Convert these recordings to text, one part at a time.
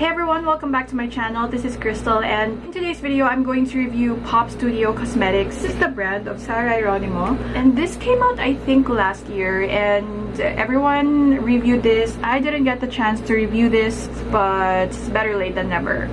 Hey everyone, welcome back to my channel. This is Crystal, and in today's video I'm going to review Pop Studio Cosmetics. This is the brand of Sarah Geronimo, and this came out I think last year and everyone reviewed this. I didn't get the chance to review this, but it's better late than never.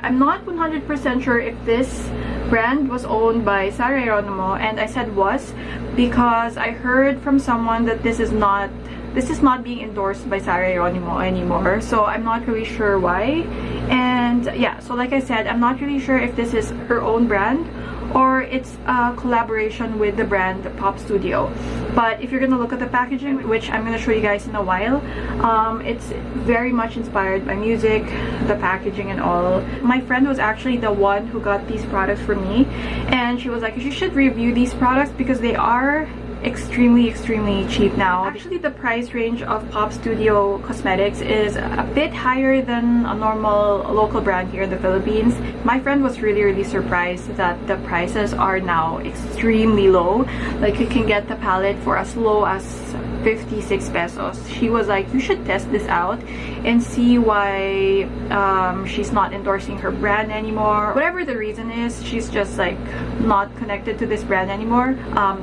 I'm not 100% sure if this brand was owned by Sarah Geronimo, and I said was because I heard from someone that this is not being endorsed by Sarah Geronimo anymore, so I'm not really sure why. And yeah, so like I said, I'm not really sure if this is her own brand or it's a collaboration with the brand Pop Studio. But if you're gonna look at the packaging, which I'm gonna show you guys in a while, it's very much inspired by music, the packaging and all. My friend was actually the one who got these products for me, and she was like, you should review these products because they are extremely cheap now. Actually, the price range of Pop Studio Cosmetics is a bit higher than a normal local brand here in the Philippines. My friend was really surprised that the prices are now extremely low. Like, you can get the palette for as low as 56 pesos. She was like, you should test this out and see why she's not endorsing her brand anymore. Whatever the reason is, she's just like not connected to this brand anymore.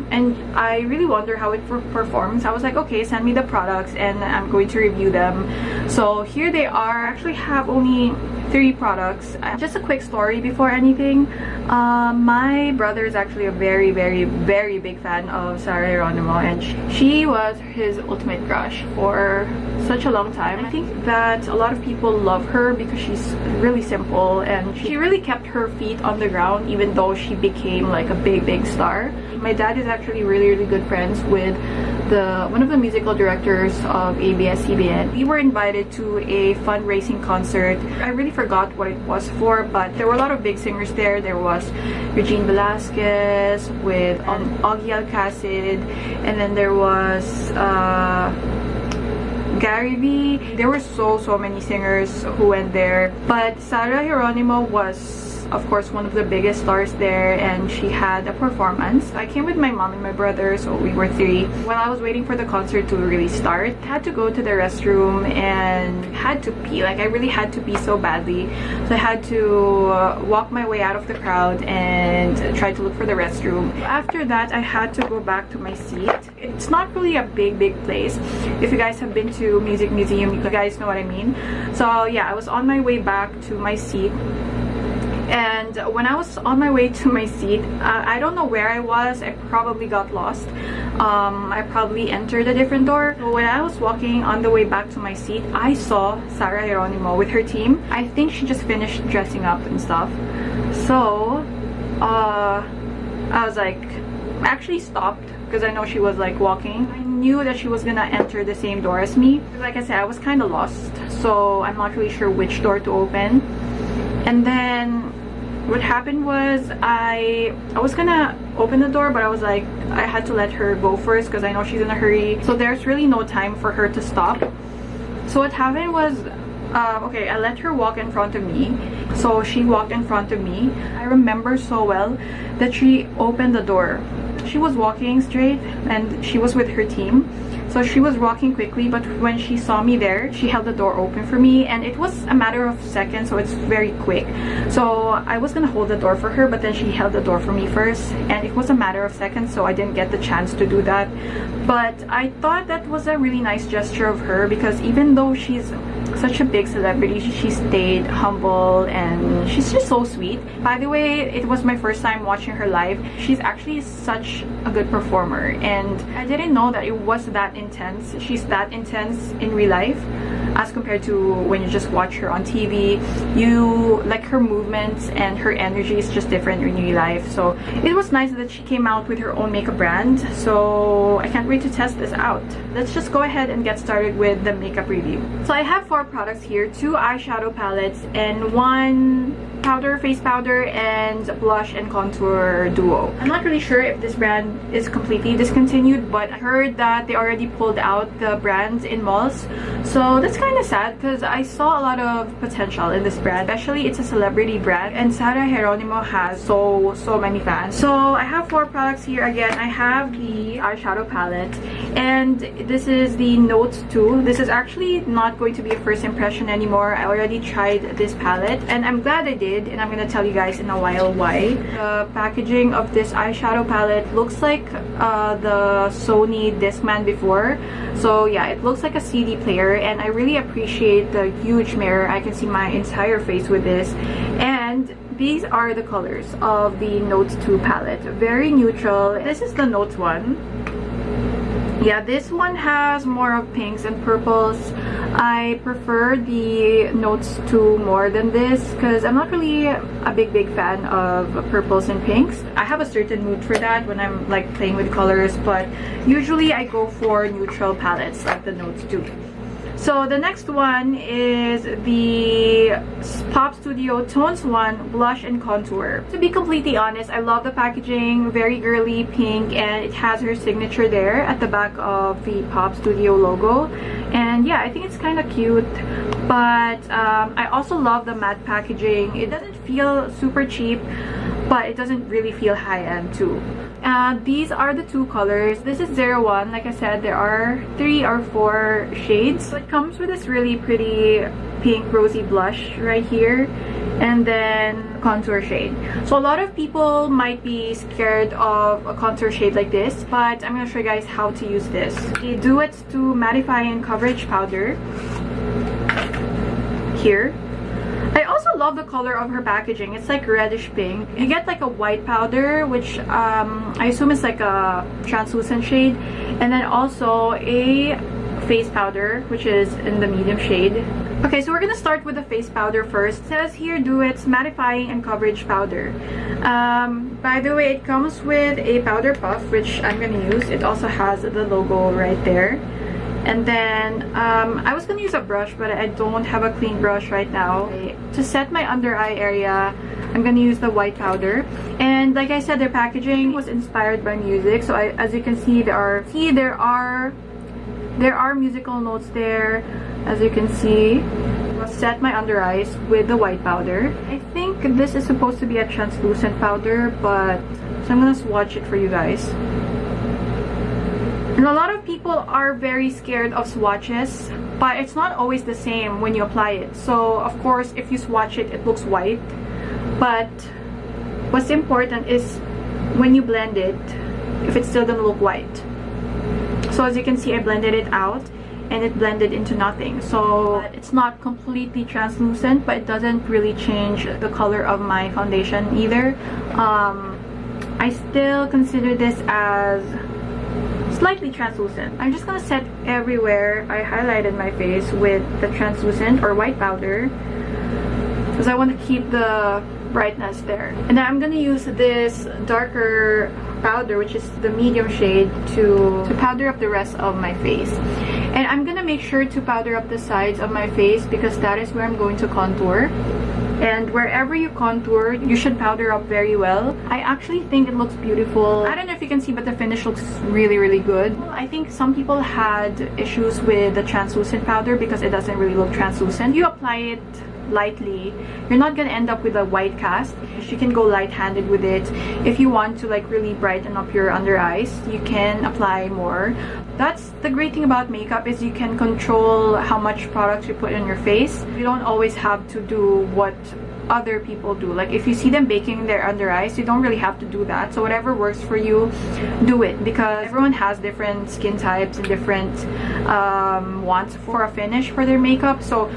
And I really wonder how it performs. I was like, okay, send me the products and I'm going to review them. So here they are. I actually have only 3 products. Just a quick story before anything. My brother is actually a very big fan of Sarah Geronimo, and she was his ultimate crush for such a long time. I think that a lot of people love her because she's really simple and she really kept her feet on the ground even though she became like a big star. My dad is actually really good friends with one of the musical directors of ABS-CBN. We were invited to a fundraising concert. I really forgot what it was for, but there were a lot of big singers there. There was Regine Velasquez with Augie Alcacid, and then there was Gary V. There were so many singers who went there, but Sarah Geronimo was of course one of the biggest stars there, and she had a performance. I came with my mom and my brother, so we were 3. While I was waiting for the concert to really start, I had to go to the restroom and had to pee. Like, I really had to pee so badly, so I had to walk my way out of the crowd and try to look for the restroom. After that, I had to go back to my seat. It's not really a big place. If you guys have been to Music Museum, you guys know what I mean. So yeah, I was on my way back to my seat, and when I was on my way to my seat, I don't know where I was. I probably got lost. I probably entered a different door. So when I was walking on the way back to my seat, I saw Sarah Geronimo with her team. I think she just finished dressing up and stuff. So I was like, actually stopped because I know she was like walking. I knew that she was gonna enter the same door as me. Like I said, I was kind of lost, so I'm not really sure which door to open. And then what happened was I was gonna open the door, but I was like, I had to let her go first because I know she's in a hurry. So there's really no time for her to stop. So what happened was, okay, I let her walk in front of me. So she walked in front of me. I remember so well that she opened the door. She was walking straight and she was with her team. So she was walking quickly, but when she saw me there, she held the door open for me, and it was a matter of seconds, so it's very quick. So I was gonna hold the door for her, but then she held the door for me first, and it was a matter of seconds, so I didn't get the chance to do that. But I thought that was a really nice gesture of her, because even though she's such a big celebrity, she stayed humble and she's just so sweet. By the way, it was my first time watching her live. She's actually such a good performer, and I didn't know that it was that intense. She's that intense in real life as compared to when you just watch her on TV. You like her movements and her energy is just different in real life. So it was nice that she came out with her own makeup brand, so I can't wait to test this out. Let's just go ahead and get started with the makeup review. So I have 4 products here, 2 eyeshadow palettes and 1 face powder and blush and contour duo. I'm not really sure if this brand is completely discontinued, but I heard that they already pulled out the brands in malls, so that's kind of sad because I saw a lot of potential in this brand, especially it's a celebrity brand and Sarah Geronimo has so many fans. So I have 4 products here. Again, I have the eyeshadow palette and this is the Note 2. This is actually not going to be a first impression anymore. I already tried this palette and I'm glad I did, and I'm gonna tell you guys in a while why. The packaging of this eyeshadow palette looks like the Sony Discman before. So yeah, it looks like a CD player and I really appreciate the huge mirror. I can see my entire face with this. And these are the colors of the Note 2 palette. Very neutral. This is the Note 1. Yeah, this one has more of pinks and purples. I prefer the Notes 2 more than this because I'm not really a big fan of purples and pinks. I have a certain mood for that when I'm like playing with colors, but usually I go for neutral palettes like the Notes 2. So the next one is the Pop Studio Tones 1 Blush and Contour. To be completely honest, I love the packaging. Very girly pink, and it has her signature there at the back of the Pop Studio logo. And yeah, I think it's kind of cute. But I also love the matte packaging. It doesn't feel super cheap, but it doesn't really feel high-end too. These are the 2 colors. This is 01. Like I said, there are 3 or 4 shades. So it comes with this really pretty pink rosy blush right here, and then contour shade. So a lot of people might be scared of a contour shade like this, but I'm gonna show you guys how to use this. The Duet to Mattify and Coverage Powder here. I also love the color of her packaging. It's like reddish pink. You get like a white powder, which I assume is like a translucent shade, and then also a face powder, which is in the medium shade. Okay, so we're gonna start with the face powder first. It says here, Duet's Mattifying and Coverage Powder. By the way, it comes with a powder puff, which I'm gonna use. It also has the logo right there. And then I was gonna use a brush, but I don't have a clean brush right now. To set my under eye area, I'm gonna use the white powder. And like I said, their packaging was inspired by music. So as you can see, there are musical notes there. As you can see, I'll set my under eyes with the white powder. I think this is supposed to be a translucent powder, but so I'm gonna swatch it for you guys. And a lot of people are very scared of swatches, but it's not always the same when you apply it. So of course, if you swatch it, it looks white. But what's important is when you blend it, if it still doesn't look white. So as you can see, I blended it out and it blended into nothing. So it's not completely translucent, but it doesn't really change the color of my foundation either. I still consider this as slightly translucent. I'm just gonna set everywhere I highlighted my face with the translucent or white powder because I want to keep the brightness there. And then I'm gonna use this darker powder, which is the medium shade, to powder up the rest of my face. And I'm gonna make sure to powder up the sides of my face because that is where I'm going to contour. And wherever you contour, you should powder up very well. I actually think it looks beautiful. I don't know if you can see, but the finish looks really good. I think some people had issues with the translucent powder because it doesn't really look translucent. You apply it lightly, you're not gonna end up with a white cast. You can go light-handed with it. If you want to like really brighten up your under eyes, you can apply more. That's the great thing about makeup, is you can control how much product you put on your face. You don't always have to do what other people do. Like if you see them baking their under eyes, you don't really have to do that. So whatever works for you, do it, because everyone has different skin types and different wants for a finish for their makeup. So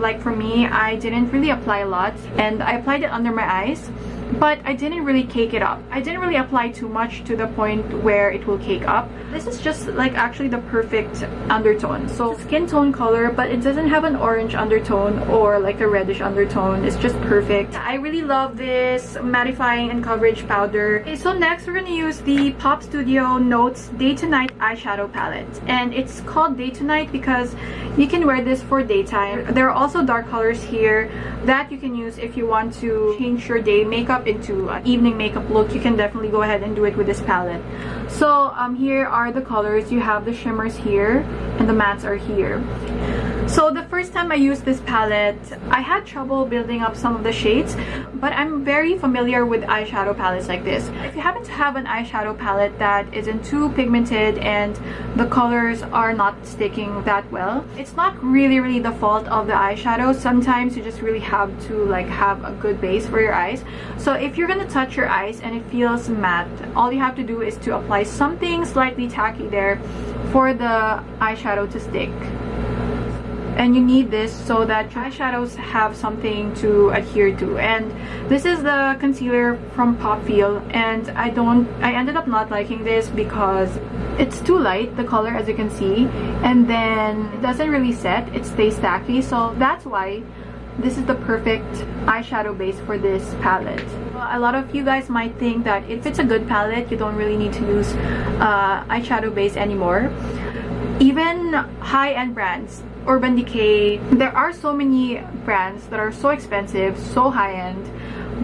like for me, I didn't really apply a lot and I applied it under my eyes. but I didn't really cake it up. I didn't really apply too much to the point where it will cake up. This is just like actually the perfect undertone. So skin tone color, but it doesn't have an orange undertone or like a reddish undertone. It's just perfect. I really love this mattifying and coverage powder. Okay, so next we're gonna use the Pop Studio Notes Day to Night eyeshadow palette, and it's called Day to Night because you can wear this for daytime. There are also dark colors here that you can use if you want to change your day makeup into an evening makeup look. You can definitely go ahead and do it with this palette. So here are the colors. You have the shimmers here and the mattes are here. So the first time I used this palette, I had trouble building up some of the shades, but I'm very familiar with eyeshadow palettes like this. If you happen to have an eyeshadow palette that isn't too pigmented and the colors are not sticking that well, it's not really the fault of the eyeshadow. Sometimes you just really have to like have a good base for your eyes. So if you're gonna touch your eyes and it feels matte, all you have to do is to apply something slightly tacky there for the eyeshadow to stick. And you need this so that your eyeshadows have something to adhere to. And this is the concealer from Pop Feel, and I ended up not liking this because it's too light, the color, as you can see, and then it doesn't really set, it stays tacky. So that's why this is the perfect eyeshadow base for this palette. A lot of you guys might think that if it's a good palette, you don't really need to use eyeshadow base anymore. Even high-end brands, Urban Decay, there are so many brands that are so expensive, so high-end,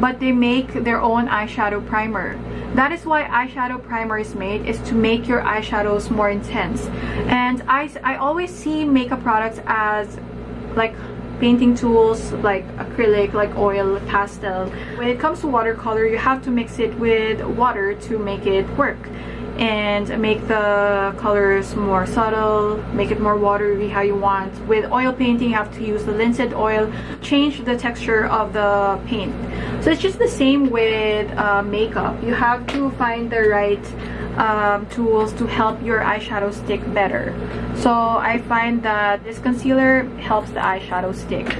but they make their own eyeshadow primer. That is why eyeshadow primer is made, is to make your eyeshadows more intense. And I always see makeup products as like painting tools, like acrylic, like oil, pastel. When it comes to watercolor, you have to mix it with water to make it work and make the colors more subtle, make it more watery how you want. With oil painting, you have to use the linseed oil, change the texture of the paint. So it's just the same with makeup. You have to find the right tools to help your eyeshadow stick better. So I find that this concealer helps the eyeshadow stick.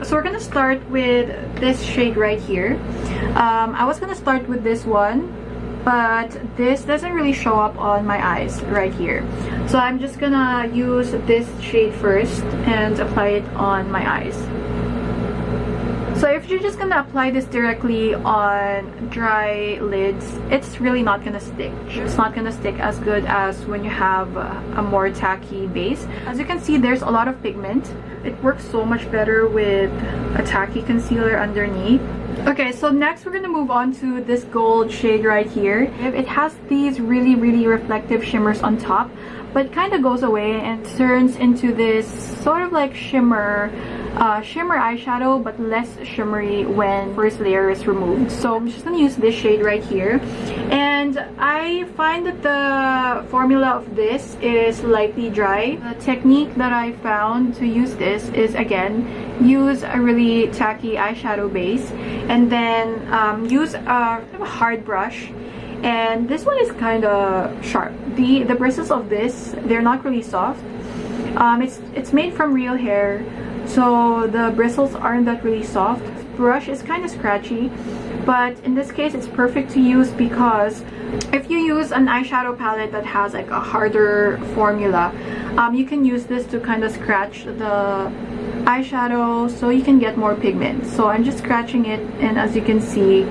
So we're gonna start with this shade right here. I was gonna start with this one, but this doesn't really show up on my eyes right here. So I'm just gonna use this shade first and apply it on my eyes. So if you're just gonna apply this directly on dry lids, it's really not gonna stick. It's not gonna stick as good as when you have a more tacky base. As you can see, there's a lot of pigment. It works so much better with a tacky concealer underneath. Okay, so next we're gonna move on to this gold shade right here. It has these really reflective shimmers on top, but it kind of goes away and turns into this sort of like shimmer eyeshadow, but less shimmery when first layer is removed. So I'm just gonna use this shade right here, and I find that the formula of this is slightly dry. The technique that I found to use this is, again, use a really tacky eyeshadow base and then use a hard brush. And this one is kind of sharp. The bristles of this, they're not really soft. It's made from real hair, so the bristles aren't that really soft. This brush is kind of scratchy, but in this case it's perfect to use because if you use an eyeshadow palette that has like a harder formula, you can use this to kind of scratch the eyeshadow so you can get more pigment. So I'm just scratching it, and as you can see,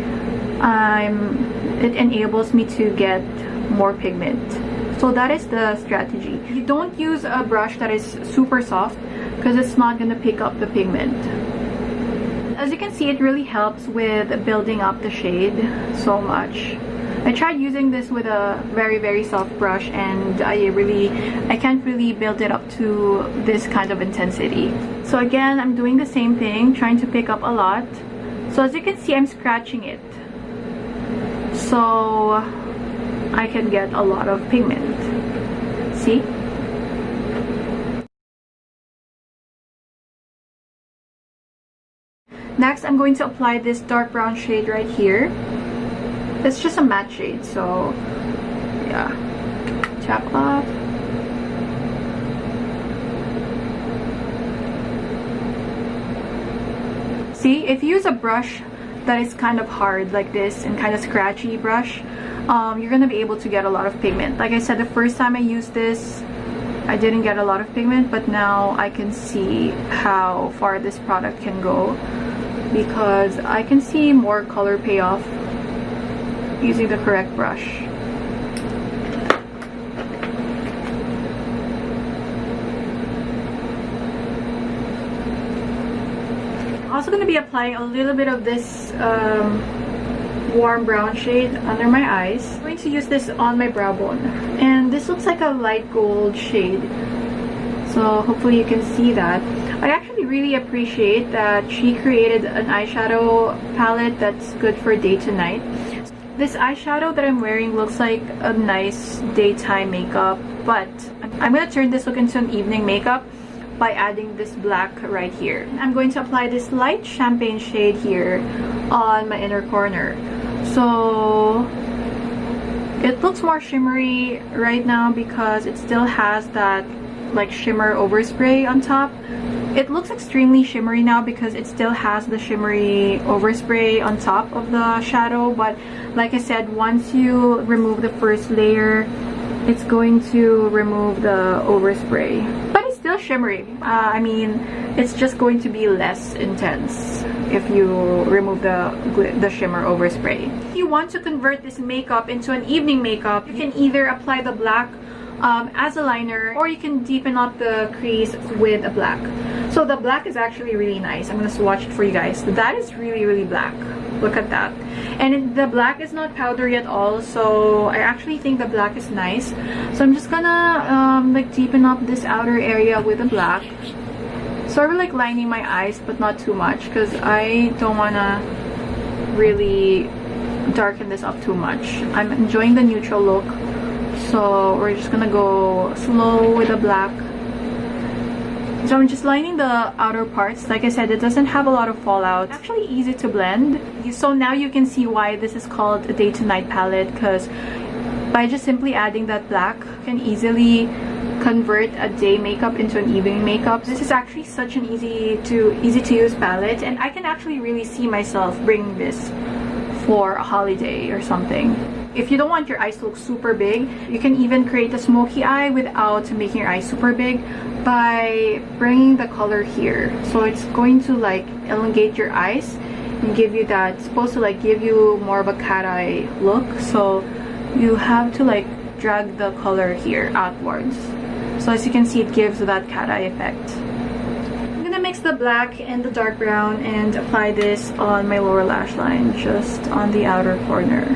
it enables me to get more pigment. So that is the strategy. You don't use a brush that is super soft because it's not going to pick up the pigment. As you can see, it really helps with building up the shade so much. I tried using this with a very soft brush, and I can't really build it up to this kind of intensity. So again, I'm doing the same thing, trying to pick up a lot. So as you can see, I'm scratching it so I can get a lot of pigment. See? Next, I'm going to apply this dark brown shade right here. It's just a matte shade, so yeah. Tap off. See, if you use a brush that is kind of hard like this and kind of scratchy brush, you're gonna be able to get a lot of pigment. Like I said, the first time I used this, I didn't get a lot of pigment, but now I can see how far this product can go because I can see more color payoff using the correct brush. I'm also going to be applying a little bit of this warm brown shade under my eyes. I'm going to use this on my brow bone, and this looks like a light gold shade, so hopefully you can see that. I actually really appreciate that she created an eyeshadow palette that's good for day to night. This eyeshadow that I'm wearing looks like a nice daytime makeup, but I'm going to turn this look into an evening makeup by adding this black right here. I'm going to apply this light champagne shade here on my inner corner. So it looks more shimmery right now because it still has that like shimmer overspray on top. It looks extremely shimmery now because it still has the shimmery overspray on top of the shadow, but like I said, once you remove the first layer, it's going to remove the overspray. But it's still shimmery. I mean, it's just going to be less intense if you remove the shimmer overspray. If you want to convert this makeup into an evening makeup, you can either apply the black as a liner, or you can deepen up the crease with a black. So the black is actually really nice. I'm gonna swatch it for you guys. That is really, really black. Look at that. And the black is not powdery at all, so I actually think the black is nice. So I'm just gonna like deepen up this outer area with the black. Sort of like lining my eyes, but not too much because I don't wanna really darken this up too much. I'm enjoying the neutral look, so we're just gonna go slow with the black. So I'm just lining the outer parts. Like I said, it doesn't have a lot of fallout. It's actually easy to blend. So now you can see why this is called a day to night palette, because by just simply adding that black, you can easily convert a day makeup into an evening makeup. This is actually such an easy to use palette, and I can actually really see myself bringing this for a holiday or something. If you don't want your eyes to look super big, you can even create a smoky eye without making your eyes super big by bringing the color here. So it's going to like elongate your eyes and give you that, it's supposed to like give you more of a cat eye look. So you have to like drag the color here outwards. So as you can see, it gives that cat eye effect. I'm gonna mix the black and the dark brown and apply this on my lower lash line, just on the outer corner.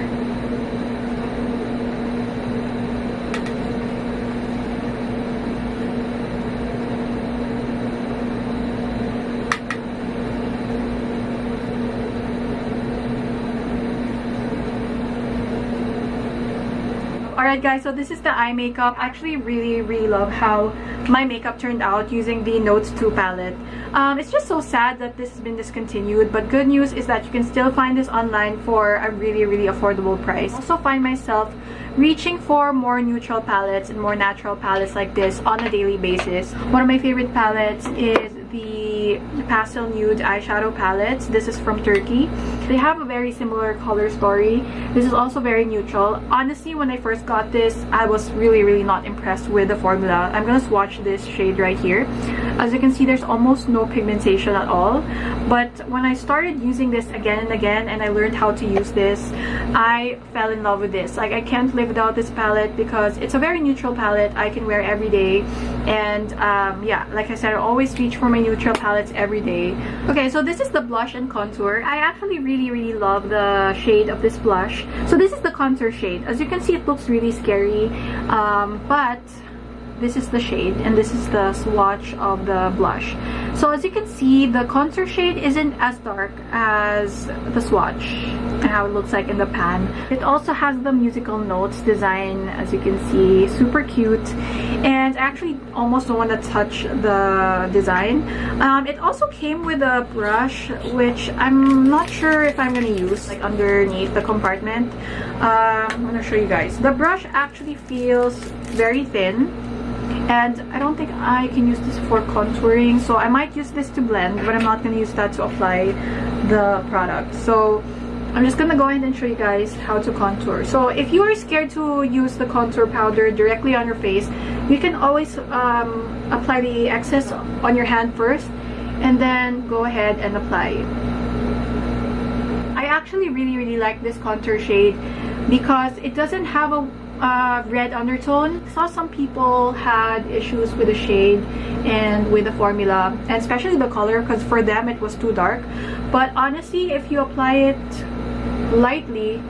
Alright guys, so this is the eye makeup. I actually really love how my makeup turned out using the Notes 2 palette. It's just so sad that this has been discontinued, but good news is that you can still find this online for a really affordable price. I also find myself reaching for more neutral palettes and more natural palettes like this on a daily basis. One of my favorite palettes is the Pastel Nude eyeshadow palettes. This is from Turkey. They have a very similar color story. This is also very neutral. Honestly, when I first got this, I was really not impressed with the formula. I'm gonna swatch this shade right here. As you can see, there's almost no pigmentation at all. But when I started using this again and again, and I learned how to use this, I fell in love with this. Like, I can't live without this palette because it's a very neutral palette I can wear every day. And yeah, like I said, I always reach for my neutral palettes every day. Okay, so this is the blush and contour. I actually really love the shade of this blush. So this is the contour shade. As you can see, it looks really scary, but this is the shade and this is the swatch of the blush. So as you can see, the contour shade isn't as dark as the swatch and how it looks like in the pan. It also has the musical notes design, as you can see, super cute. And I actually almost don't want to touch the design. It also came with a brush, which I'm not sure if I'm gonna use, like underneath the compartment. I'm gonna show you guys. The brush actually feels very thin, and I don't think I can use this for contouring, so I might use this to blend, but I'm not going to use that to apply the product. So I'm just gonna go ahead and show you guys how to contour. So if you are scared to use the contour powder directly on your face, you can always apply the excess on your hand first and then go ahead and apply it. I actually really like this contour shade because it doesn't have a red undertone. I saw some people had issues with the shade and with the formula, and especially the color, because for them it was too dark. But honestly, if you apply it lightly,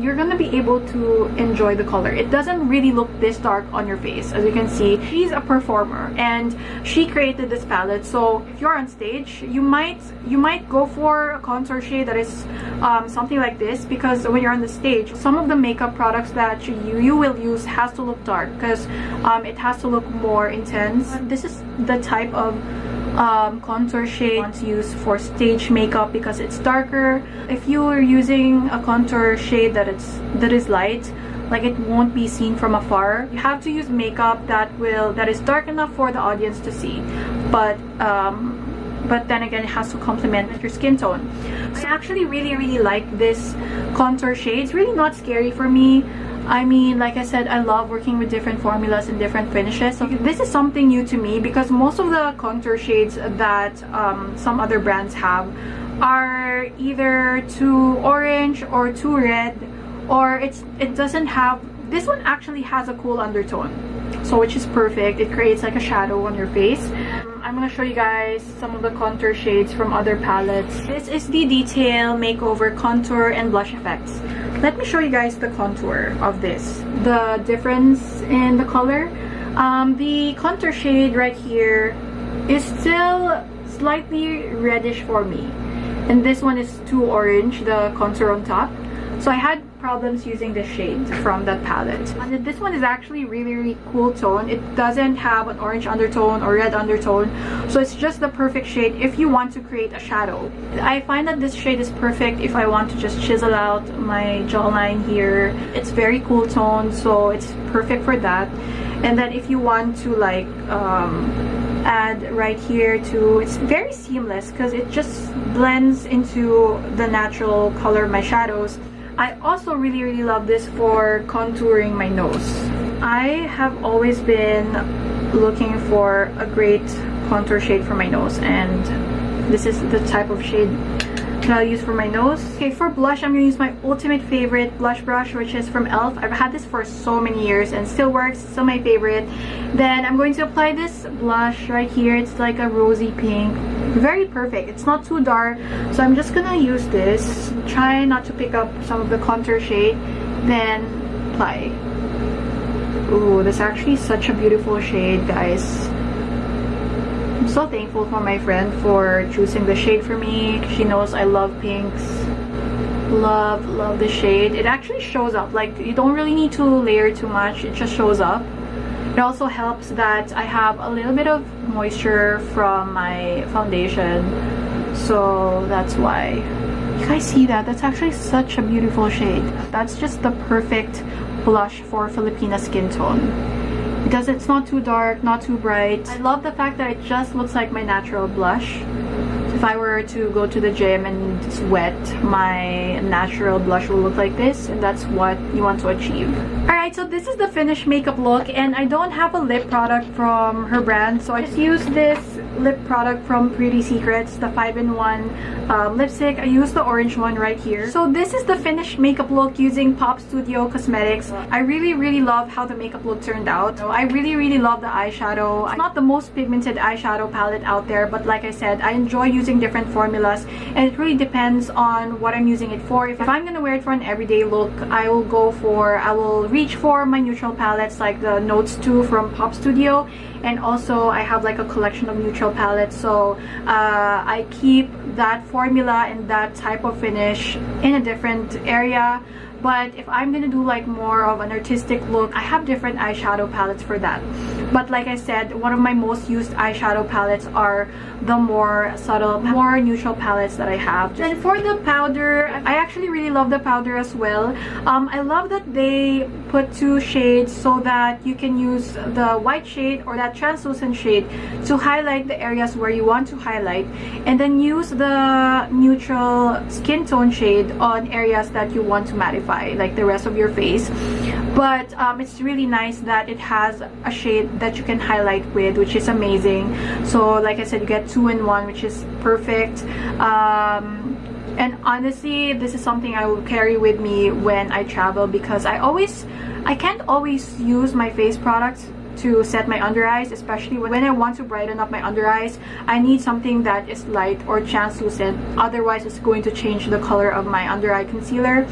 you're gonna be able to enjoy the color. It doesn't really look this dark on your face. As you can see, she's a performer and she created this palette. So if you're on stage, you might go for a contour shade that is something like this, because when you're on the stage, some of the makeup products that you will use has to look dark because it has to look more intense. This is the type of contour shade to use for stage makeup because it's darker. If you are using a contour shade that is light, like it won't be seen from afar, you have to use makeup that is dark enough for the audience to see, but then again, it has to complement your skin tone. So I actually really like this contour shade. It's really not scary for me. I mean, like I said, I love working with different formulas and different finishes. So this is something new to me because most of the contour shades that some other brands have are either too orange or too red, or it doesn't have. This one actually has a cool undertone, so which is perfect. It creates like a shadow on your face. I'm gonna show you guys some of the contour shades from other palettes. This is the Detail Makeover Contour and Blush Effects. Let me show you guys the contour of this. The difference in the color. The contour shade right here is still slightly reddish for me. And this one is too orange, the contour on top. So I had problems using this shade from that palette. And this one is actually really cool tone. It doesn't have an orange undertone or red undertone, so it's just the perfect shade if you want to create a shadow. I find that this shade is perfect if I want to just chisel out my jawline here. It's very cool tone, so it's perfect for that. And then if you want to like add right here too, it's very seamless because it just blends into the natural color of my shadows. I also really love this for contouring my nose. I have always been looking for a great contour shade for my nose, and this is the type of shade that I'll use for my nose. Okay, for blush, I'm gonna use my ultimate favorite blush brush, which is from e.l.f. I've had this for so many years and still works, still my favorite. Then I'm going to apply this blush right here. It's like a rosy pink, very perfect. It's not too dark, so I'm just gonna use this. Try not to pick up some of the contour shade, then apply. Ooh, this is actually such a beautiful shade, guys. I'm so thankful for my friend for choosing the shade for me. She knows I love pinks. Love the shade. It actually shows up, like you don't really need to layer too much, it just shows up. It also helps that I have a little bit of moisture from my foundation, so that's why. You guys see that? That's actually such a beautiful shade. That's just the perfect blush for Filipina skin tone. It's not too dark, not too bright. I love the fact that it just looks like my natural blush. If I were to go to the gym and sweat, my natural blush will look like this, and that's what you want to achieve. Alright, so this is the finished makeup look, and I don't have a lip product from her brand, so I just used this lip product from Pretty Secrets, the 5-in-1 lipstick. I used the orange one right here. So this is the finished makeup look using Pop Studio Cosmetics. I really love how the makeup look turned out. I really love the eyeshadow. It's not the most pigmented eyeshadow palette out there, but like I said, I enjoy using different formulas, and it really depends on what I'm using it for. If I'm gonna wear it for an everyday look, I will reach for my neutral palettes like the Notes 2 from Pop Studio, and also I have like a collection of neutral palettes, so I keep that formula and that type of finish in a different area. But if I'm gonna do like more of an artistic look, I have different eyeshadow palettes for that. But like I said, one of my most used eyeshadow palettes are the more subtle, more neutral palettes that I have. Then for the powder, I actually really love the powder as well. I love that they put 2 shades so that you can use the white shade or that translucent shade to highlight the areas where you want to highlight, and then use the neutral skin tone shade on areas that you want to mattify, like the rest of your face. But it's really nice that it has a shade that you can highlight with, which is amazing. So like I said, you get 2 in 1, which is perfect. And honestly, this is something I will carry with me when I travel, because I can't always use my face products to set my under eyes, especially when I want to brighten up my under eyes. I need something that is light or translucent, otherwise it's going to change the color of my under eye concealer.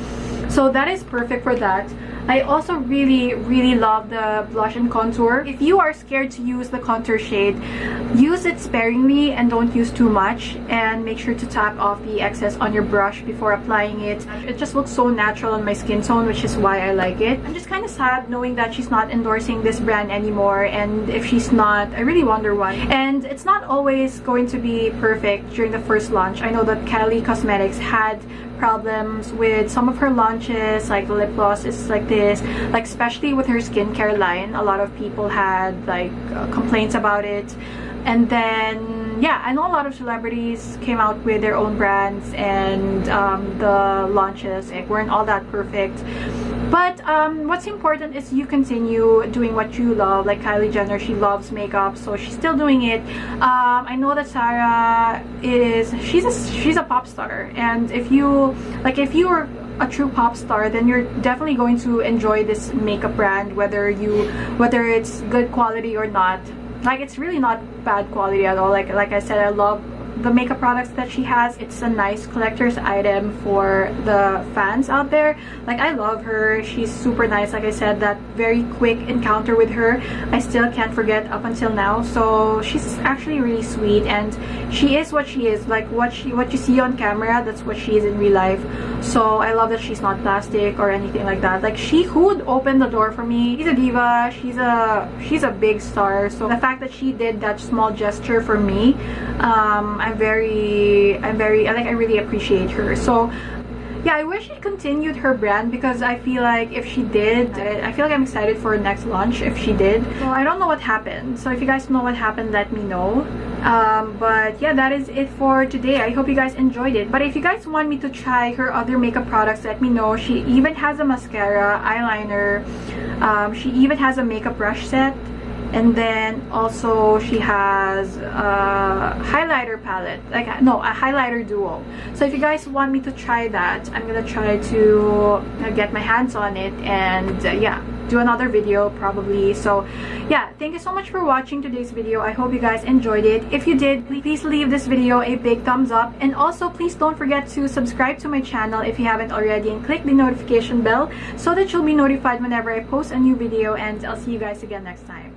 So that is perfect for that. I also really love the blush and contour. If you are scared to use the contour shade, use it sparingly and don't use too much, and make sure to tap off the excess on your brush before applying it. It just looks so natural on my skin tone, which is why I like it. I'm just kind of sad knowing that she's not endorsing this brand anymore, and if she's not, I really wonder why. And it's not always going to be perfect during the first launch. I know that Kylie Cosmetics had problems with some of her launches, like the lip gloss is like this, like especially with her skincare line. A lot of people had like complaints about it. And then yeah, I know a lot of celebrities came out with their own brands, and the launches weren't all that perfect. But what's important is you continue doing what you love. Like Kylie Jenner, she loves makeup, so she's still doing it. I know that Sarah she's a pop star, and if you're a true pop star, then you're definitely going to enjoy this makeup brand, whether it's good quality or not. Like, it's really not bad quality at all. Like I said, I love the makeup products that she has. It's a nice collector's item for the fans out there. Like, I love her. She's super nice. Like I said, that very quick encounter with her, I still can't forget up until now. So she's actually really sweet, and she is what she is. Like, what you see on camera, that's what she is in real life. So I love that she's not plastic or anything like that. Like, who would open the door for me. She's a diva. She's a big star. So the fact that she did that small gesture for me, I really appreciate her. So yeah, I wish she continued her brand, because I feel like if she did, I feel like I'm excited for next launch if she did. So I don't know what happened. So if you guys know what happened, let me know. But yeah, that is it for today. I hope you guys enjoyed it. But if you guys want me to try her other makeup products, let me know. She even has a mascara, eyeliner. She even has a makeup brush set. And then also she has a highlighter palette, a highlighter duo. So if you guys want me to try that, I'm gonna try to get my hands on it, and yeah, do another video probably. So yeah, thank you so much for watching today's video. I hope you guys enjoyed it. If you did, please leave this video a big thumbs up, and also please don't forget to subscribe to my channel if you haven't already, and click the notification bell so that you'll be notified whenever I post a new video. And I'll see you guys again next time.